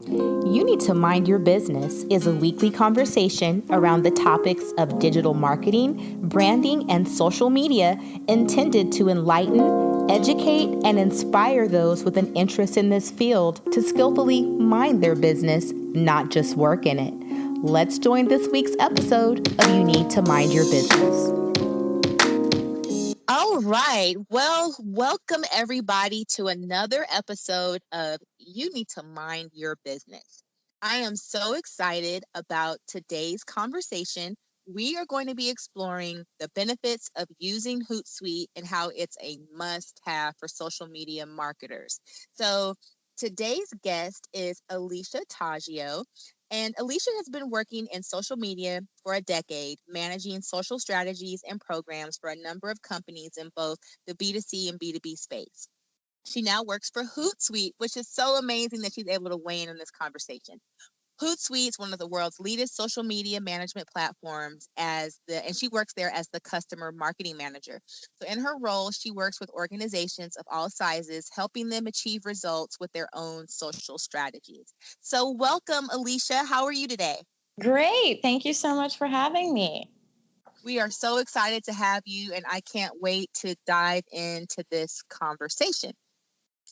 You Need to Mind Your Business is a weekly conversation around the topics of digital marketing, branding, and social media intended to enlighten, educate, and inspire those with an interest in this field to skillfully mind their business, not just work in it. Let's join this week's episode of You Need to Mind Your Business. All right. Well, welcome everybody to another episode of You Need to Mind Your Business. I am so excited about today's conversation. We are going to be exploring the benefits of using Hootsuite and how it's a must-have for social media marketers. So today's guest is Alicia Taggio. And Alicia has been working in social media for a decade, managing social strategies and programs for a number of companies in both the B2C and B2B space. She now works for Hootsuite, which is so amazing that she's able to weigh in on this conversation. Hootsuite is one of the world's leading social media management platforms and she works there as the customer marketing manager. So in her role, she works with organizations of all sizes, helping them achieve results with their own social strategies. So welcome, Alicia. How are you today? Great. Thank you so much for having me. We are so excited to have you, and I can't wait to dive into this conversation.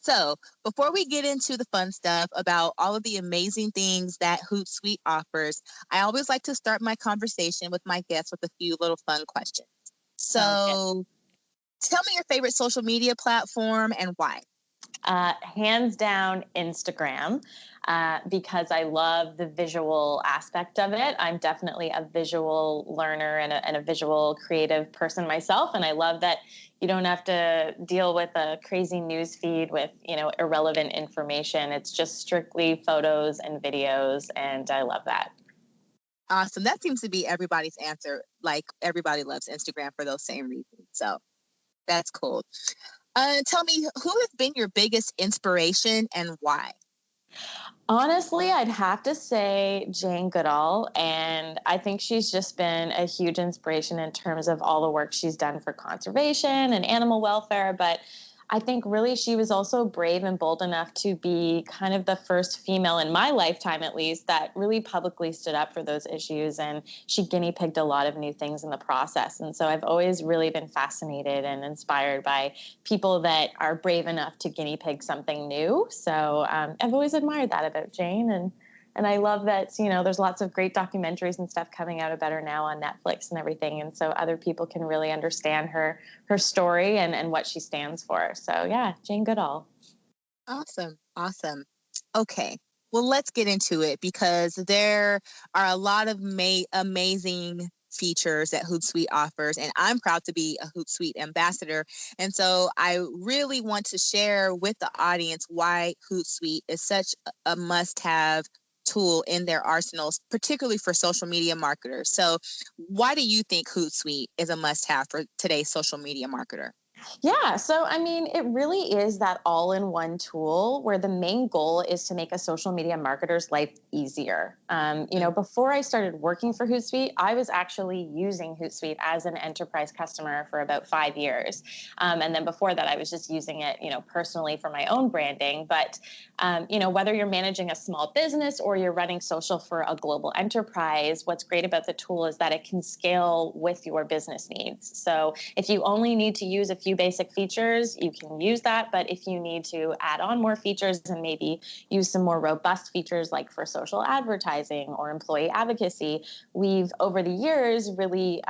So, before we get into the fun stuff about all of the amazing things that Hootsuite offers, I always like to start my conversation with my guests with a few little fun questions. So, tell me your favorite social media platform and why. Hands down, Instagram, because I love the visual aspect of it. I'm definitely a visual learner and a visual creative person myself, and I love that you don't have to deal with a crazy news feed with irrelevant information. It's just strictly photos and videos, and I love that. Awesome. That seems to be everybody's answer. Like everybody loves Instagram for those same reasons. So that's cool. Tell me, who has been your biggest inspiration and why? Honestly, I'd have to say Jane Goodall, and I think she's just been a huge inspiration in terms of all the work she's done for conservation and animal welfare. But I think really she was also brave and bold enough to be kind of the first female in my lifetime, at least, that really publicly stood up for those issues. And she guinea pigged a lot of new things in the process. And so I've always really been fascinated and inspired by people that are brave enough to guinea pig something new. So I've always admired that about Jane. And I love that, there's lots of great documentaries and stuff coming out about her now on Netflix and everything. And so other people can really understand her story and what she stands for. So yeah, Jane Goodall. Awesome. Awesome. Okay. Well, let's get into it because there are a lot of amazing features that Hootsuite offers, and I'm proud to be a Hootsuite ambassador. And so I really want to share with the audience why Hootsuite is such a must-have tool in their arsenals, particularly for social media marketers. So why do you think Hootsuite is a must-have for today's social media marketer? Yeah. So, I mean, it really is that all in one tool where the main goal is to make a social media marketer's life easier. Before I started working for Hootsuite, I was actually using Hootsuite as an enterprise customer for about 5 years. And then before that, I was just using it, personally for my own branding. But, whether you're managing a small business or you're running social for a global enterprise, what's great about the tool is that it can scale with your business needs. So if you only need to use a few basic features, you can use that. But if you need to add on more features and maybe use some more robust features like for social advertising or employee advocacy, we've over the years really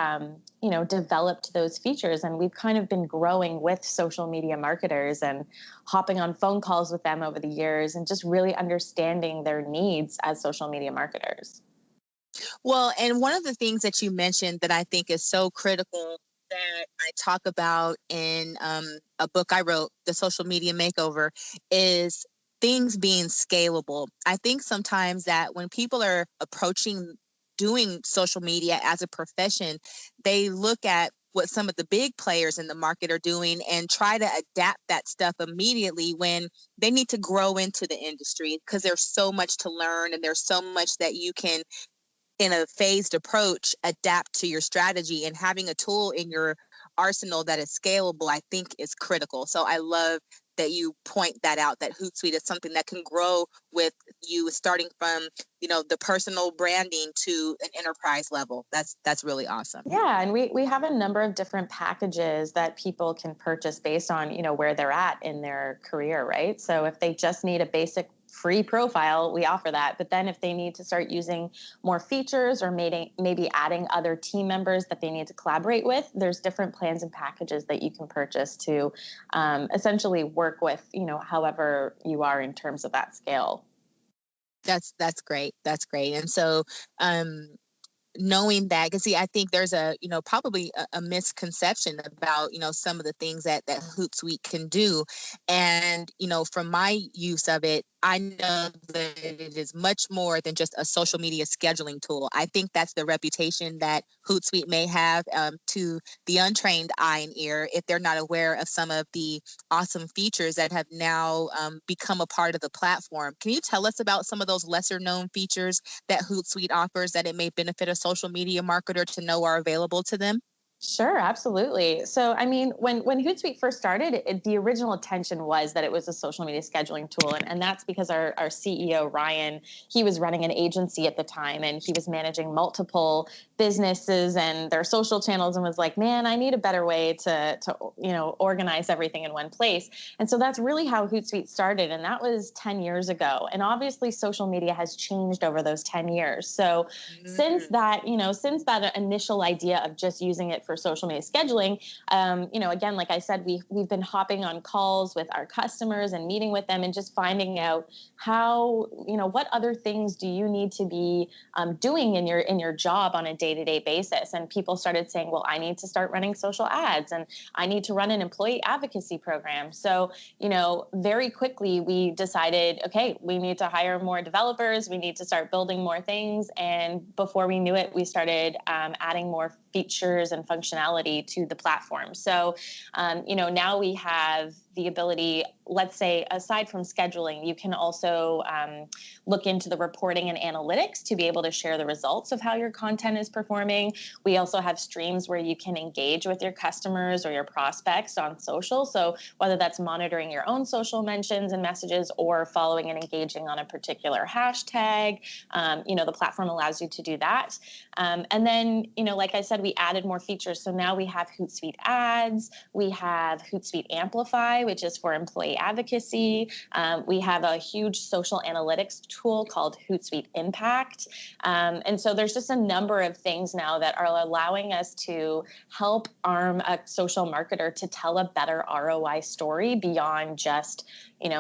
developed those features, and we've kind of been growing with social media marketers and hopping on phone calls with them over the years and just really understanding their needs as social media marketers. Well, and one of the things that you mentioned that I think is so critical that I talk about in a book I wrote, The Social Media Makeover, is things being scalable. I think sometimes that when people are approaching doing social media as a profession, they look at what some of the big players in the market are doing and try to adapt that stuff immediately when they need to grow into the industry because there's so much to learn and there's so much that you can in a phased approach adapt to your strategy, and having a tool in your arsenal that is scalable I think is critical. So I love that you point that out, that Hootsuite is something that can grow with you, starting from, the personal branding to an enterprise level. That's really awesome. Yeah, and we have a number of different packages that people can purchase based on, where they're at in their career, right? So if they just need a basic free profile, we offer that. But then if they need to start using more features or maybe adding other team members that they need to collaborate with, there's different plans and packages that you can purchase to essentially work with, however you are in terms of that scale. That's great. That's great. And so, knowing that, because see, I think there's probably a misconception about, some of the things that Hootsuite can do. And, from my use of it, I know that it is much more than just a social media scheduling tool. I think that's the reputation that Hootsuite may have, to the untrained eye and ear, if they're not aware of some of the awesome features that have now become a part of the platform. Can you tell us about some of those lesser known features that Hootsuite offers that it may benefit a social media marketer to know are available to them? Sure, absolutely. So, I mean, when Hootsuite first started, the original intention was that it was a social media scheduling tool, and that's because our CEO Ryan, he was running an agency at the time, and he was managing multiple businesses and their social channels, and was like, man, I need a better way to organize everything in one place. And so that's really how Hootsuite started, and that was 10 years ago. And obviously, social media has changed over those 10 years. So since that initial idea of just using it for social media scheduling, again, like I said, we've been hopping on calls with our customers and meeting with them and just finding out how, what other things do you need to be doing in your job on a day-to-day basis. And people started saying, well, I need to start running social ads and I need to run an employee advocacy program. So, very quickly we decided, okay, we need to hire more developers. We need to start building more things. And before we knew it, we started adding more features and functionality to the platform. So, now we have the ability, let's say, aside from scheduling, you can also look into the reporting and analytics to be able to share the results of how your content is performing. We also have streams where you can engage with your customers or your prospects on social. So whether that's monitoring your own social mentions and messages or following and engaging on a particular hashtag, the platform allows you to do that. And then, like I said, we added more features. So now we have Hootsuite Ads, we have Hootsuite Amplify, which is for employee advocacy. We have a huge social analytics tool called Hootsuite Impact. And so there's just a number of things now that are allowing us to help arm a social marketer to tell a better ROI story beyond just,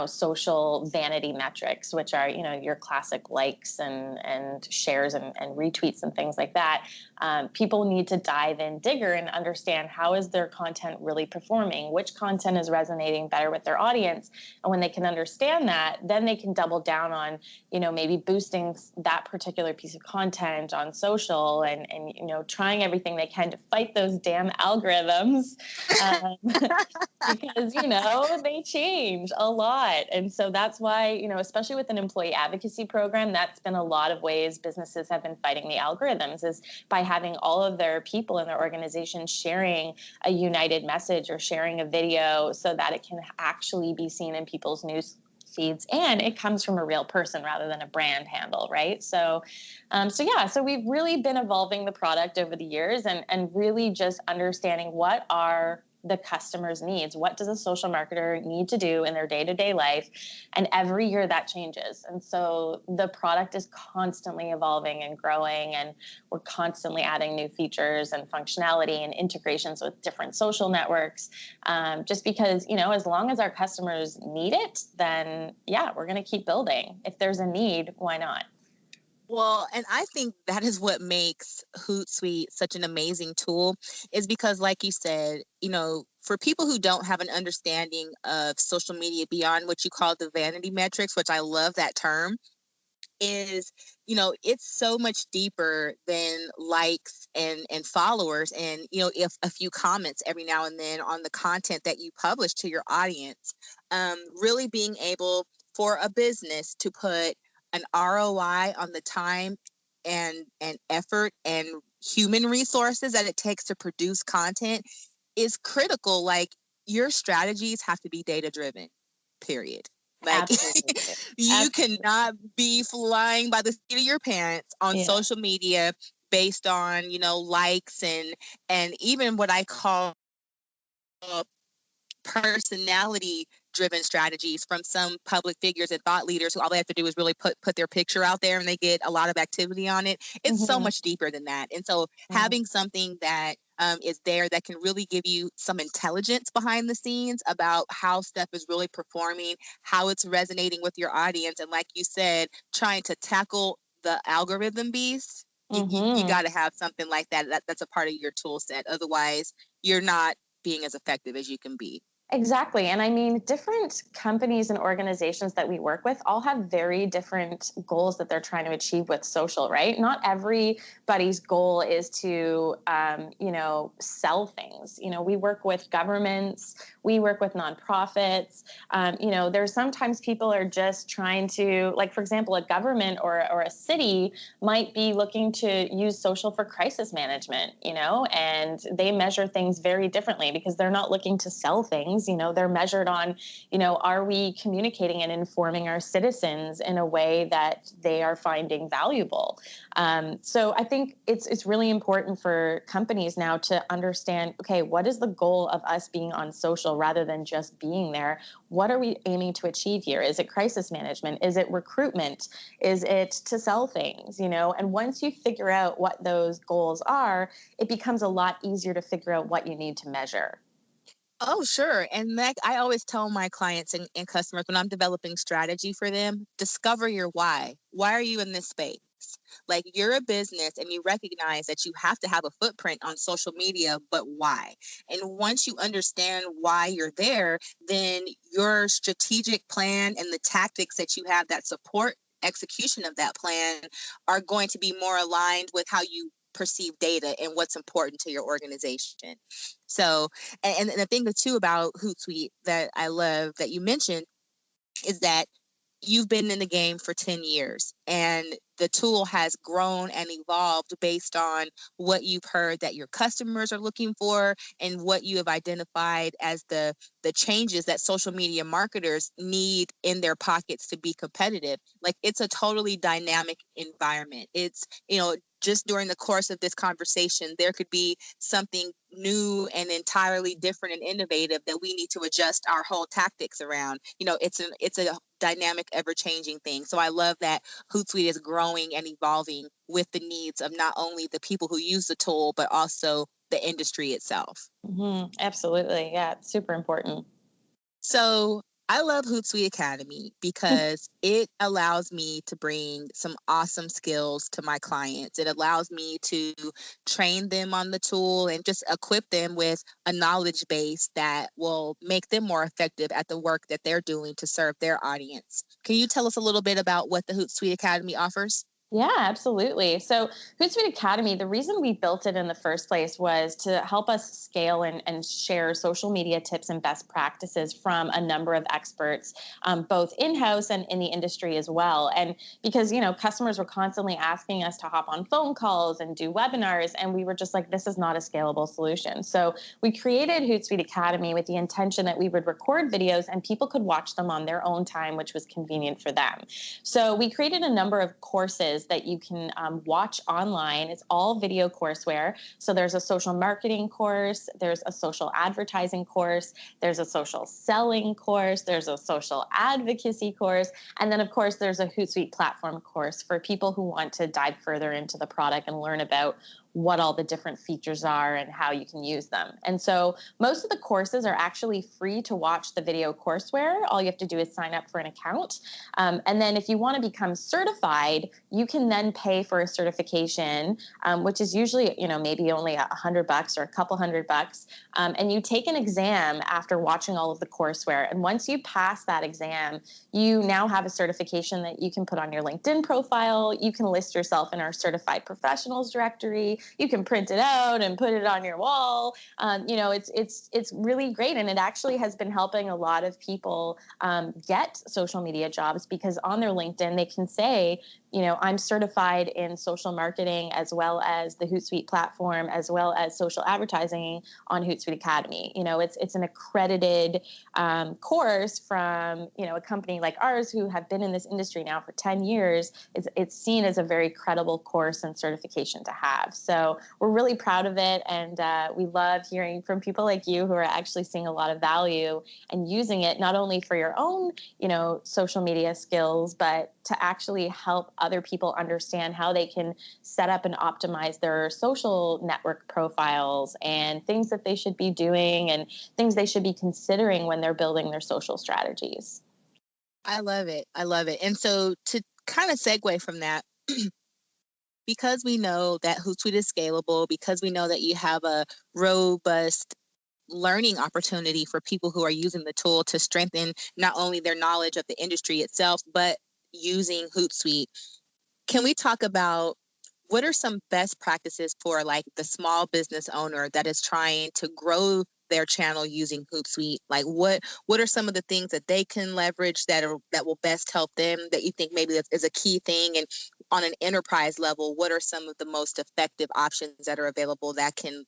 social vanity metrics, which are, your classic likes and shares and retweets and things like that. People need to dive in digger and understand how is their content really performing, which content is resonating better with their audience. And when they can understand that, then they can double down on, maybe boosting that particular piece of content on social and trying everything they can to fight those damn algorithms. Because, they change a lot. And so that's why, especially with an employee advocacy program, that's been a lot of ways businesses have been fighting the algorithms, is by having all of their people in their organization sharing a united message or sharing a video so that it can actually be seen in people's news feeds and it comes from a real person rather than a brand handle, right? So we've really been evolving the product over the years and really just understanding what are the customer's needs. What does a social marketer need to do in their day-to-day life? And every year that changes. And so the product is constantly evolving and growing, and we're constantly adding new features and functionality and integrations with different social networks. Just because, as long as our customers need it, then yeah, we're going to keep building. If there's a need, why not? Well, and I think that is what makes Hootsuite such an amazing tool, is because, like you said, for people who don't have an understanding of social media beyond what you call the vanity metrics, which I love that term, is, it's so much deeper than likes and followers and, if a few comments every now and then on the content that you publish to your audience. Really being able for a business to put an ROI on the time and effort and human resources that it takes to produce content is critical. Like, your strategies have to be data driven. period. Like Absolutely. you Absolutely. cannot be flying by the seat of your pants on Yeah. social media based on, likes and even what I call personality driven strategies from some public figures and thought leaders who all they have to do is really put their picture out there and they get a lot of activity on it. It's so much deeper than that. And so having something that is there that can really give you some intelligence behind the scenes about how stuff is really performing, how it's resonating with your audience, and like you said, trying to tackle the algorithm beast. You got to have something like that's a part of your tool set. Otherwise, you're not being as effective as you can be. Exactly. And I mean, different companies and organizations that we work with all have very different goals that they're trying to achieve with social, right? Not everybody's goal is to, sell things. We work with governments, we work with nonprofits. There's sometimes people are just trying to, like, for example, a government or a city might be looking to use social for crisis management, and they measure things very differently because they're not looking to sell things. They're measured on, are we communicating and informing our citizens in a way that they are finding valuable? So I think it's really important for companies now to understand, okay, what is the goal of us being on social rather than just being there? What are we aiming to achieve here? Is it crisis management? Is it recruitment? Is it to sell things? And once you figure out what those goals are, it becomes a lot easier to figure out what you need to measure. Oh, sure. And like I always tell my clients and customers when I'm developing strategy for them, discover your why. Why are you in this space? Like you're a business and you recognize that you have to have a footprint on social media, but why? And once you understand why you're there, then your strategic plan and the tactics that you have that support execution of that plan are going to be more aligned with how you perceive data and what's important to your organization. So, and the thing too about Hootsuite that I love that you mentioned is that you've been in the game for 10 years and the tool has grown and evolved based on what you've heard that your customers are looking for and what you have identified as the changes that social media marketers need in their pockets to be competitive. Like it's a totally dynamic environment. It's, just during the course of this conversation, there could be something new and entirely different and innovative that we need to adjust our whole tactics around. It's a dynamic, ever-changing thing. So I love that Hootsuite is growing and evolving with the needs of not only the people who use the tool, but also the industry itself. Absolutely. Yeah, it's super important. So I love Hootsuite Academy because it allows me to bring some awesome skills to my clients. It allows me to train them on the tool and just equip them with a knowledge base that will make them more effective at the work that they're doing to serve their audience. Can you tell us a little bit about what the Hootsuite Academy offers? Yeah, absolutely. So, Hootsuite Academy, the reason we built it in the first place was to help us scale and share social media tips and best practices from a number of experts, both in house and in the industry as well. And because, customers were constantly asking us to hop on phone calls and do webinars, and we were just like, this is not a scalable solution. So, we created Hootsuite Academy with the intention that we would record videos and people could watch them on their own time, which was convenient for them. So, we created a number of courses that you can watch online. It's all video courseware. So there's a social marketing course, there's a social advertising course, there's a social selling course, there's a social advocacy course, and then of course there's a Hootsuite platform course for people who want to dive further into the product and learn about what all the different features are and how you can use them. And so most of the courses are actually free to watch the video courseware. All you have to do is sign up for an account. And then if you want to become certified, you can then pay for a certification, which is usually, maybe only $100 or a couple $100. And you take an exam after watching all of the courseware. And once you pass that exam, you now have a certification that you can put on your LinkedIn profile. You can list yourself in our certified professionals directory. You can print it out and put it on your wall. It's really great, and it actually has been helping a lot of people get social media jobs because on their LinkedIn they can say, I'm certified in social marketing as well as the Hootsuite platform, as well as social advertising on Hootsuite Academy. It's an accredited course from a company like ours who have been in this industry now for 10 years. It's seen as a very credible course and certification to have. So we're really proud of it, and we love hearing from people like you who are actually seeing a lot of value and using it not only for your own social media skills, but to actually help other people understand how they can set up and optimize their social network profiles and things that they should be doing and things they should be considering when they're building their social strategies. I love it. I love it. And so to kind of segue from that, because we know that Hootsuite is scalable, because we know that you have a robust learning opportunity for people who are using the tool to strengthen not only their knowledge of the industry itself, but using Hootsuite. Can we talk about what are some best practices for like the small business owner that is trying to grow their channel using Hootsuite? Like what are some of the things that they can leverage that will best help them that you think maybe is a key thing? And on an enterprise level, what are some of the most effective options that are available that can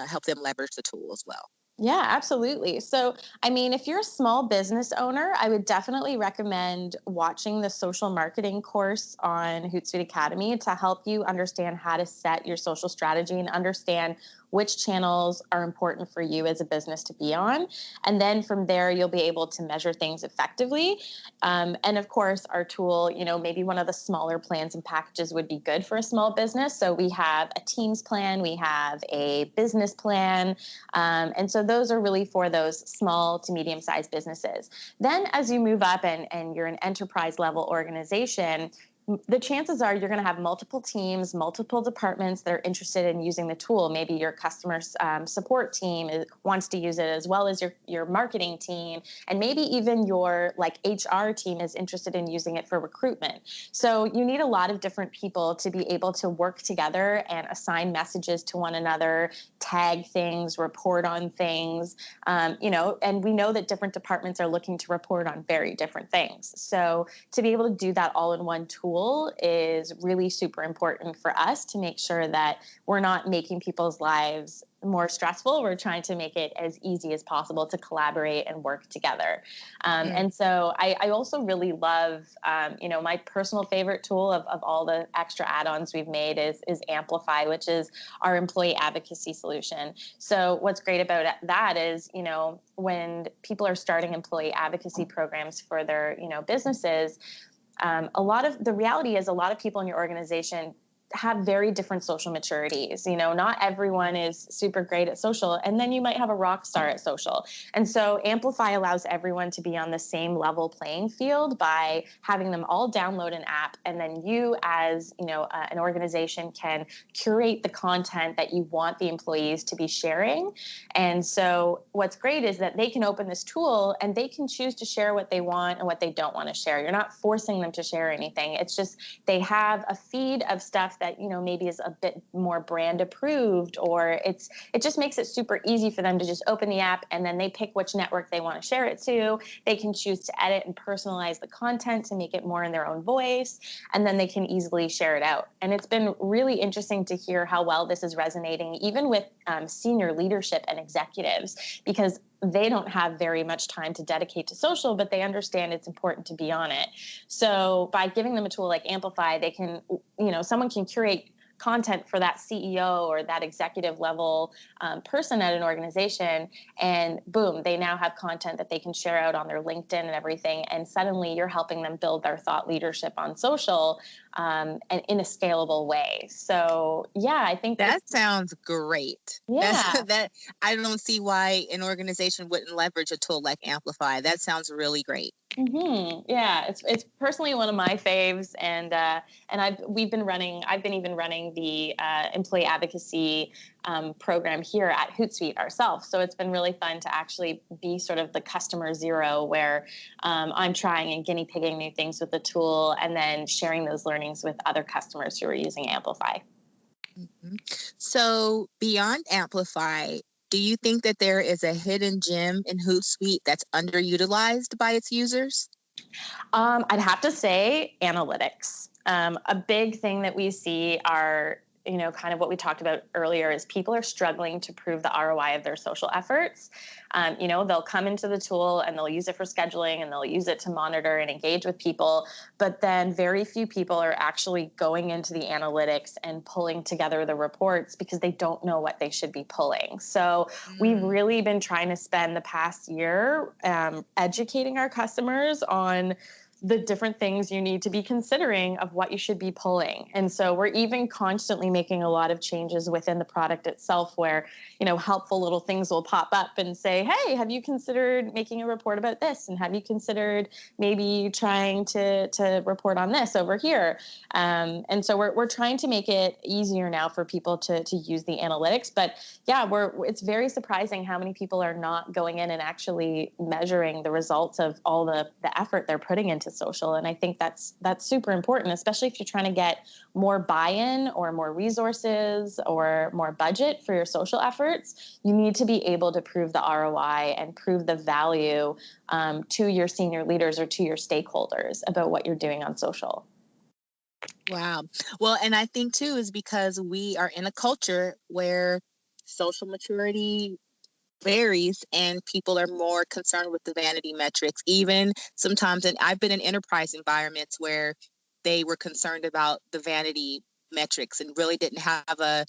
help them leverage the tool as well? Yeah, absolutely. So, I mean, if you're a small business owner, I would definitely recommend watching the social marketing course on Hootsuite Academy to help you understand how to set your social strategy and understand which channels are important for you as a business to be on. And then from there, you'll be able to measure things effectively. And of course, our tool, maybe one of the smaller plans and packages would be good for a small business. So we have a Teams plan, we have a business plan. And so those are really for those small to medium sized businesses. Then as you move up and you're an enterprise level organization, the chances are you're going to have multiple teams, multiple departments that are interested in using the tool. Maybe your customer support team wants to use it, as well as your marketing team, and maybe even your HR team is interested in using it for recruitment. So you need a lot of different people to be able to work together and assign messages to one another, tag things, report on things, and we know that different departments are looking to report on very different things. So to be able to do that all in one tool is really super important for us to make sure that we're not making people's lives more stressful. We're trying to make it as easy as possible to collaborate and work together. And so I also really love, my personal favorite tool of all the extra add-ons we've made is Amplify, which is our employee advocacy solution. So what's great about that is, when people are starting employee advocacy programs for their, businesses, the reality is a lot of people in your organization have very different social maturities. Not everyone is super great at social, and then you might have a rock star at social. And so Amplify allows everyone to be on the same level playing field by having them all download an app, and then you as an organization can curate the content that you want the employees to be sharing. And so what's great is that they can open this tool and they can choose to share what they want and what they don't want to share. You're not forcing them to share anything. It's just they have a feed of stuff that maybe is a bit more brand approved, or it just makes it super easy for them to just open the app, and then they pick which network they want to share it to. They can choose to edit and personalize the content to make it more in their own voice, and then they can easily share it out. And it's been really interesting to hear how well this is resonating even with senior leadership and executives, because they don't have very much time to dedicate to social, but they understand it's important to be on it. So by giving them a tool like Amplify, they can, someone can curate content for that CEO or that executive level person at an organization, and boom, they now have content that they can share out on their LinkedIn and everything. And suddenly you're helping them build their thought leadership on social and in a scalable way. So yeah, I think that sounds great. Yeah. That I don't see why an organization wouldn't leverage a tool like Amplify. That sounds really great. Mm-hmm. Yeah, it's personally one of my faves, and I've been even running the employee advocacy program here at Hootsuite ourselves. So it's been really fun to actually be sort of the customer zero, where I'm trying and guinea pigging new things with the tool, and then sharing those learnings with other customers who are using Amplify. Mm-hmm. So beyond Amplify, do you think that there is a hidden gem in Hootsuite that's underutilized by its users? I'd have to say analytics. A big thing that we see are, kind of what we talked about earlier is people are struggling to prove the ROI of their social efforts. They'll come into the tool and they'll use it for scheduling and they'll use it to monitor and engage with people. But then very few people are actually going into the analytics and pulling together the reports because they don't know what they should be pulling. So we've really been trying to spend the past year educating our customers on the different things you need to be considering of what you should be pulling. And so we're even constantly making a lot of changes within the product itself where, helpful little things will pop up and say, hey, have you considered making a report about this? And have you considered maybe trying to report on this over here? And so we're trying to make it easier now for people to use the analytics. But yeah, it's very surprising how many people are not going in and actually measuring the results of all the effort they're putting into social. And I think that's super important, especially if you're trying to get more buy-in or more resources or more budget for your social efforts. You need to be able to prove the ROI and prove the value to your senior leaders or to your stakeholders about what you're doing on social. Wow. Well, and I think too is because we are in a culture where social maturity varies and people are more concerned with the vanity metrics, even sometimes. And I've been in enterprise environments where they were concerned about the vanity metrics and really didn't have a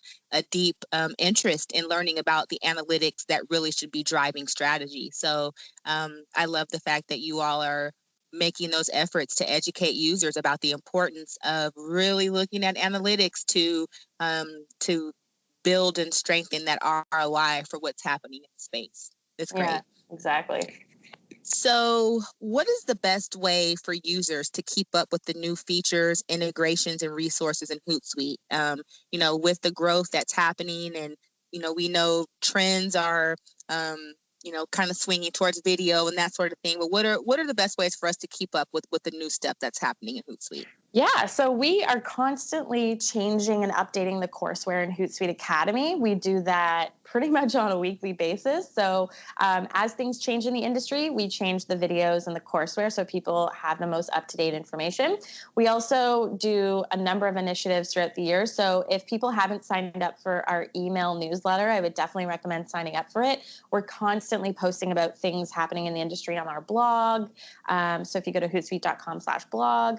deep interest in learning about the analytics that really should be driving strategy. So I love the fact that you all are making those efforts to educate users about the importance of really looking at analytics to build and strengthen that ROI for what's happening in space. It's great. Yeah, exactly. So, what is the best way for users to keep up with the new features, integrations, and resources in Hootsuite? With the growth that's happening, and we know trends are, kind of swinging towards video and that sort of thing. But what are the best ways for us to keep up with the new stuff that's happening in Hootsuite? Yeah, so we are constantly changing and updating the courseware in Hootsuite Academy. We do that pretty much on a weekly basis. So as things change in the industry, we change the videos and the courseware so people have the most up-to-date information. We also do a number of initiatives throughout the year. So if people haven't signed up for our email newsletter, I would definitely recommend signing up for it. We're constantly posting about things happening in the industry on our blog. So if you go to hootsuite.com/blog,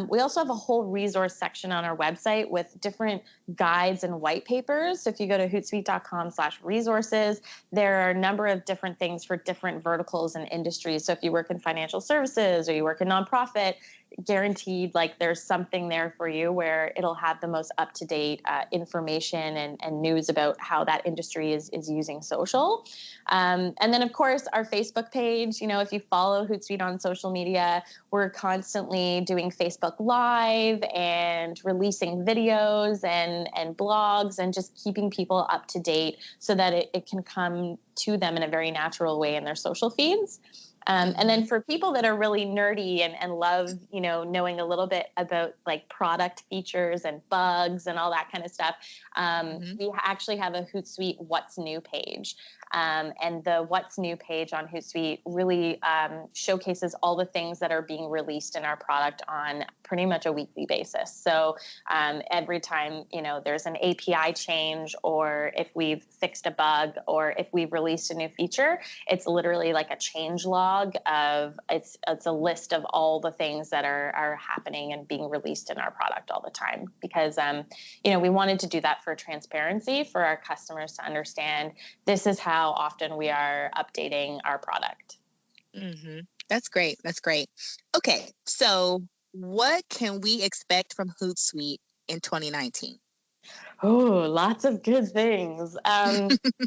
we also have a whole resource section on our website with different guides and white papers. So if you go to hootsuite.com/resources, there are a number of different things for different verticals and industries. So if you work in financial services or you work in nonprofit, guaranteed there's something there for you where it'll have the most up-to-date information and news about how that industry is using social. And then of course our Facebook page, if you follow Hootsuite on social media, we're constantly doing Facebook Live and releasing videos and blogs and just keeping people up to date so that it can come to them in a very natural way in their social feeds. And then for people that are really nerdy and love, knowing a little bit about product features and bugs and all that kind of stuff, we actually have a Hootsuite What's New page. And the What's New page on Hootsuite really showcases all the things that are being released in our product on pretty much a weekly basis. So every time, there's an API change, or if we've fixed a bug, or if we've released a new feature, it's literally like a change log of it's a list of all the things that are happening and being released in our product all the time. Because, we wanted to do that for transparency for our customers to understand this is how often we are updating our product. Mm-hmm. That's great. That's great. Okay. So what can we expect from Hootsuite in 2019? Oh, lots of good things.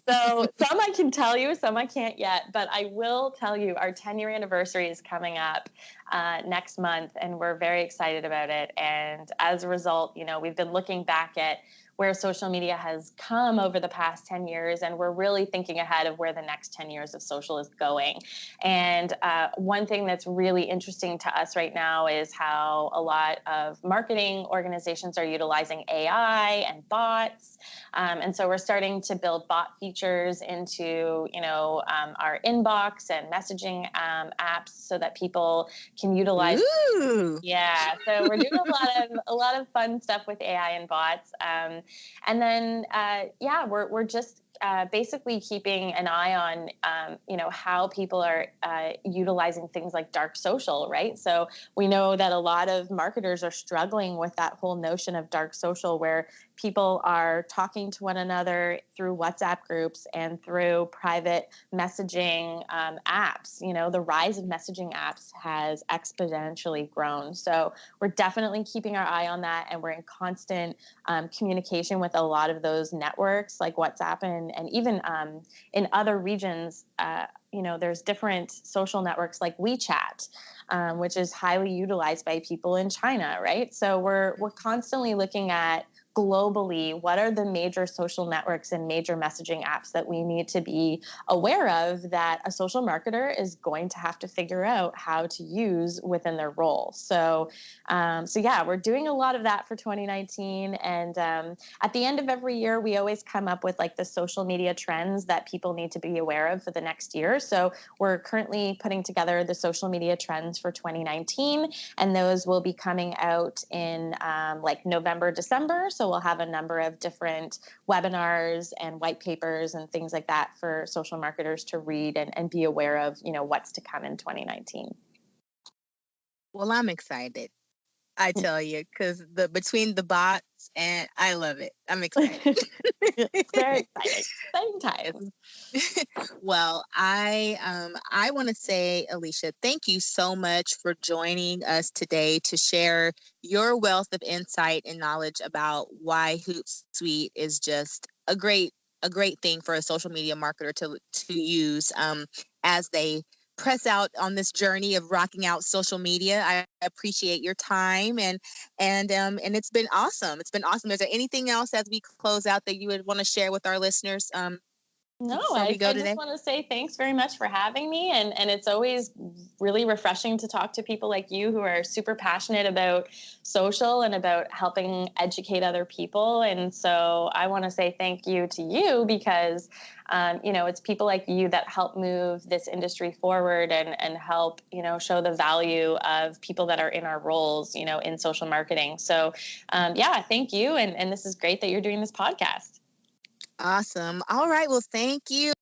So some I can tell you, some I can't yet, but I will tell you our 10-year anniversary is coming up next month, and we're very excited about it. And as a result, we've been looking back at where social media has come over the past 10 years, and we're really thinking ahead of where the next 10 years of social is going. And one thing that's really interesting to us right now is how a lot of marketing organizations are utilizing AI and bots bots. And so we're starting to build bot features into, our inbox and messaging apps so that people can utilize. Ooh. Yeah, so we're doing a lot of fun stuff with AI and bots, and then we're just basically keeping an eye on how people are utilizing things like dark social, right? So we know that a lot of marketers are struggling with that whole notion of dark social, where people are talking to one another through WhatsApp groups and through private messaging apps. The rise of messaging apps has exponentially grown. So we're definitely keeping our eye on that, and we're in constant communication with a lot of those networks like WhatsApp and even in other regions. There's different social networks like WeChat, which is highly utilized by people in China, right? So we're constantly looking at globally what are the major social networks and major messaging apps that we need to be aware of, that a social marketer is going to have to figure out how to use within their role. So we're doing a lot of that for 2019. And at the end of every year, we always come up with like the social media trends that people need to be aware of for the next year. So we're currently putting together the social media trends for 2019, and those will be coming out in like November, December. So we'll have a number of different webinars and white papers and things like that for social marketers to read and be aware of, what's to come in 2019. Well, I'm excited. I tell you, because between the bots, and I love it. I'm excited. It's very exciting. Exciting times. Well, I want to say, Alicia, thank you so much for joining us today to share your wealth of insight and knowledge about why Hootsuite is just a great thing for a social media marketer to use as they press out on this journey of rocking out social media. I appreciate your time and it's been awesome. It's been awesome. Is there anything else as we close out that you would want to share with our listeners? No, Before we go I today? just want to say thanks very much for having me. And it's always really refreshing to talk to people like you who are super passionate about social and about helping educate other people. And so I want to say thank you to you because, it's people like you that help move this industry forward and help, show the value of people that are in our roles, in social marketing. So, thank you. And this is great that you're doing this podcast. Awesome. All right. Well, thank you.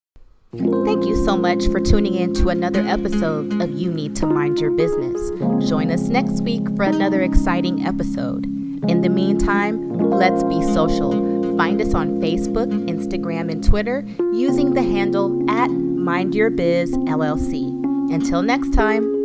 Thank you so much for tuning in to another episode of You Need to Mind Your Business. Join us next week for another exciting episode. In the meantime, let's be social. Find us on Facebook, Instagram, and Twitter using the handle @MindYourBizLLC. Until next time.